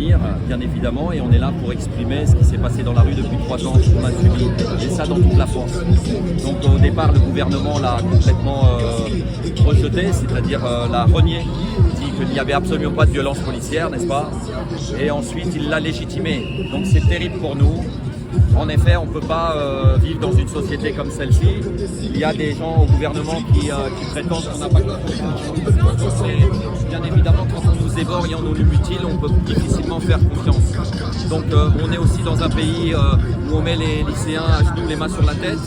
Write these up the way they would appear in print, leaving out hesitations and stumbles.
venir, bien évidemment, et on est là pour exprimer ce qui s'est passé dans la rue depuis 3 ans, ce qu'on a subi, et ça dans toute la France. Donc au départ, le gouvernement l'a complètement rejeté, c'est-à-dire l'a renié, dit qu'il n'y avait absolument pas de violence policière, n'est-ce pas? Et ensuite, il l'a légitimé. Donc c'est terrible pour nous. En effet, on ne peut pas vivre dans une société comme celle-ci. Il y a des gens au gouvernement qui prétendent qu'on n'a pas confiance. Bien évidemment, quand on nous éborgne et on nous mutile, on peut difficilement faire confiance. Donc on est aussi dans un pays où on met les lycéens à genoux, les mains sur la tête,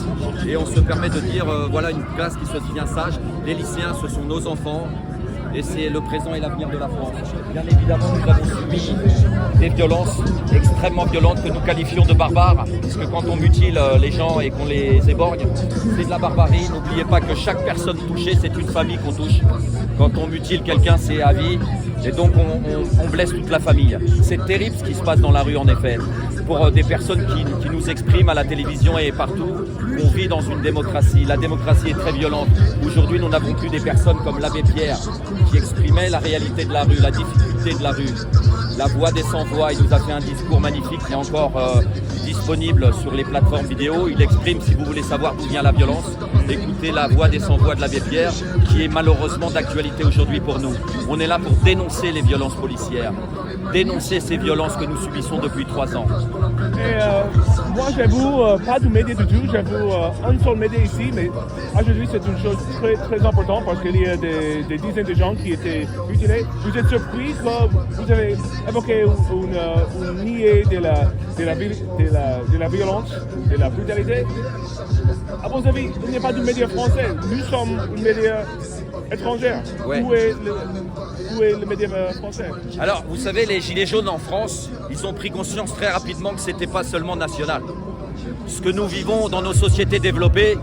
et on se permet de dire, voilà une classe qui se tient sage. Les lycéens, ce sont nos enfants. Et c'est le présent et l'avenir de la France. Bien évidemment, nous avons subi des violences extrêmement violentes que nous qualifions de barbares, puisque quand on mutile les gens et qu'on les éborgne, c'est de la barbarie. N'oubliez pas que chaque personne touchée, c'est une famille qu'on touche. Quand on mutile quelqu'un, c'est à vie, et donc on blesse toute la famille. C'est terrible ce qui se passe dans la rue, en effet. Pour des personnes qui nous expriment à la télévision et partout, on vit dans une démocratie. La démocratie est très violente. Aujourd'hui, nous n'avons plus des personnes comme l'abbé Pierre qui exprimait la réalité de la rue, la difficulté de la rue. La voix des sans-voix, il nous a fait un discours magnifique qui est encore disponible sur les plateformes vidéo. Il exprime, si vous voulez savoir d'où vient la violence, écoutez la voix des sans-voix de l'abbé Pierre, qui est malheureusement d'actualité aujourd'hui pour nous. On est là pour dénoncer les violences policières, dénoncer ces violences que nous subissons depuis 3 ans. Et moi, j'avoue, pas de médias du tout, j'avoue un seul média ici, mais aujourd'hui c'est une chose très, très importante parce qu'il y a des dizaines de gens qui étaient mutilés. Vous êtes surpris que vous avez évoqué une niée de la violence, de la brutalité? À vos avis, il n'y a pas de médias français, nous sommes un média étranger. Ouais. Où est le média français? Alors, vous savez, les Gilets jaunes en France, ils ont pris conscience très rapidement que ce n'était pas seulement national. Ce que nous vivons dans nos sociétés développées,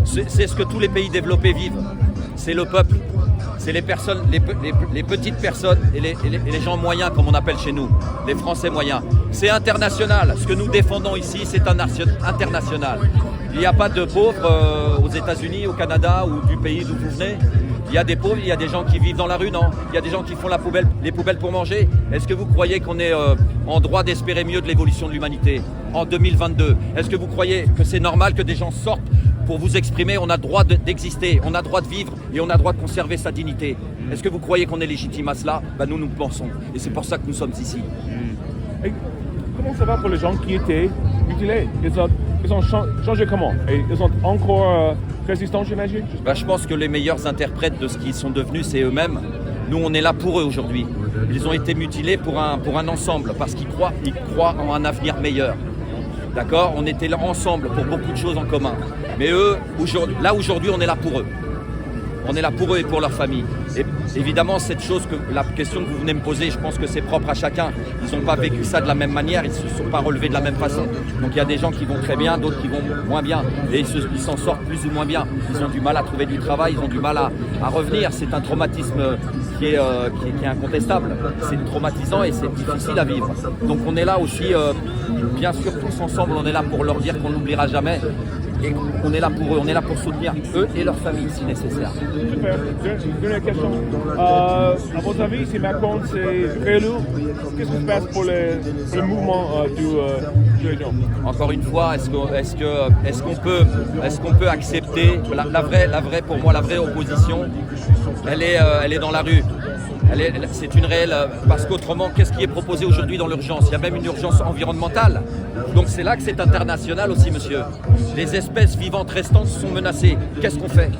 c'est ce que tous les pays développés vivent. C'est le peuple, c'est les personnes, les petites personnes et les gens moyens, comme on appelle chez nous, les Français moyens. C'est international. Ce que nous défendons ici, c'est international. Il n'y a pas de pauvres aux États-Unis, au Canada ou du pays d'où vous venez. Il y a des pauvres, il y a des gens qui vivent dans la rue, non? Il y a des gens qui font les poubelles pour manger. Est-ce que vous croyez qu'on est en droit d'espérer mieux de l'évolution de l'humanité en 2022? Est-ce que vous croyez que c'est normal que des gens sortent pour vous exprimer? On a le droit d'exister, on a le droit de vivre et on a le droit de conserver sa dignité. Est-ce que vous croyez qu'on est légitime à cela? Nous, nous pensons. Et c'est pour ça que nous sommes ici. Et comment ça va pour les gens qui étaient mutilés? Ils ont changé comment? Et ils sont encore résistants, j'imagine? Je pense que les meilleurs interprètes de ce qu'ils sont devenus, c'est eux-mêmes. Nous, on est là pour eux aujourd'hui. Ils ont été mutilés pour un ensemble, parce qu'ils croient en un avenir meilleur. D'accord? On était là ensemble pour beaucoup de choses en commun. Mais eux, aujourd'hui, on est là pour eux. On est là pour eux et pour leur famille. Et évidemment, la question que vous venez me poser, je pense que c'est propre à chacun. Ils n'ont pas vécu ça de la même manière, ils ne se sont pas relevés de la même façon. Donc il y a des gens qui vont très bien, d'autres qui vont moins bien. Et ils s'en sortent plus ou moins bien. Ils ont du mal à trouver du travail, ils ont du mal à revenir. C'est un traumatisme qui est incontestable. C'est traumatisant et c'est difficile à vivre. Donc on est là aussi, bien sûr, tous ensemble, on est là pour leur dire qu'on n'oubliera jamais. Et on est là pour eux, on est là pour soutenir eux et leur famille si nécessaire. Super. Dernière question. À votre avis, si Macron s'est réélu, qu'est-ce qui se passe pour le mouvement du région? Encore une fois, est-ce qu'on peut accepter pour moi la vraie opposition, elle est dans la rue. C'est une réelle, parce qu'autrement, qu'est-ce qui est proposé aujourd'hui dans l'urgence? Il y a même une urgence environnementale. Donc c'est là que c'est international aussi, monsieur. Les espèces vivantes restantes sont menacées. Qu'est-ce qu'on fait?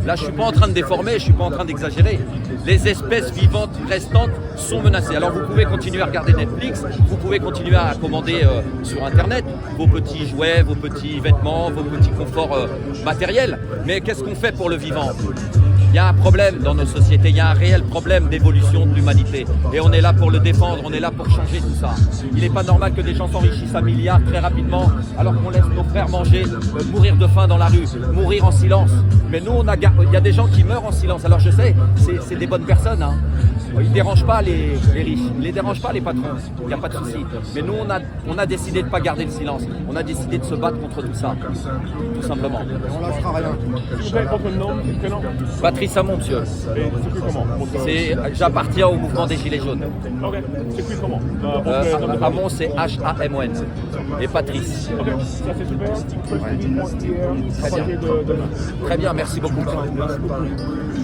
Là, je ne suis pas en train de déformer, je ne suis pas en train d'exagérer. Les espèces vivantes restantes sont menacées. Alors vous pouvez continuer à regarder Netflix, vous pouvez continuer à commander sur Internet vos petits jouets, vos petits vêtements, vos petits conforts matériels. Mais qu'est-ce qu'on fait pour le vivant? Il y a un problème dans nos sociétés, il y a un réel problème d'évolution de l'humanité. Et on est là pour le défendre, on est là pour changer tout ça. Il n'est pas normal que des gens s'enrichissent à milliards très rapidement, alors qu'on laisse nos frères manger, mourir de faim dans la rue, mourir en silence. Mais nous, il y a des gens qui meurent en silence. Alors je sais, c'est des bonnes personnes. Hein. Ils ne dérangent pas les riches, ils ne les dérangent pas les patrons, il n'y a pas de souci. Mais nous, on a décidé de ne pas garder le silence. On a décidé de se battre contre tout ça, tout simplement. On lâchera rien. S'il vous plaît, votre nom, prénom? Patrice Hamon, monsieur. Et c'est plus comment J'appartiens au mouvement des Gilets jaunes. Ok, c'est plus comment votre nom de Hamon, c'est Hamon. Et Patrice. Ok, ça c'est super. First Meeting hier, à Très bien. partir de demain. Très bien, merci beaucoup. Merci beaucoup.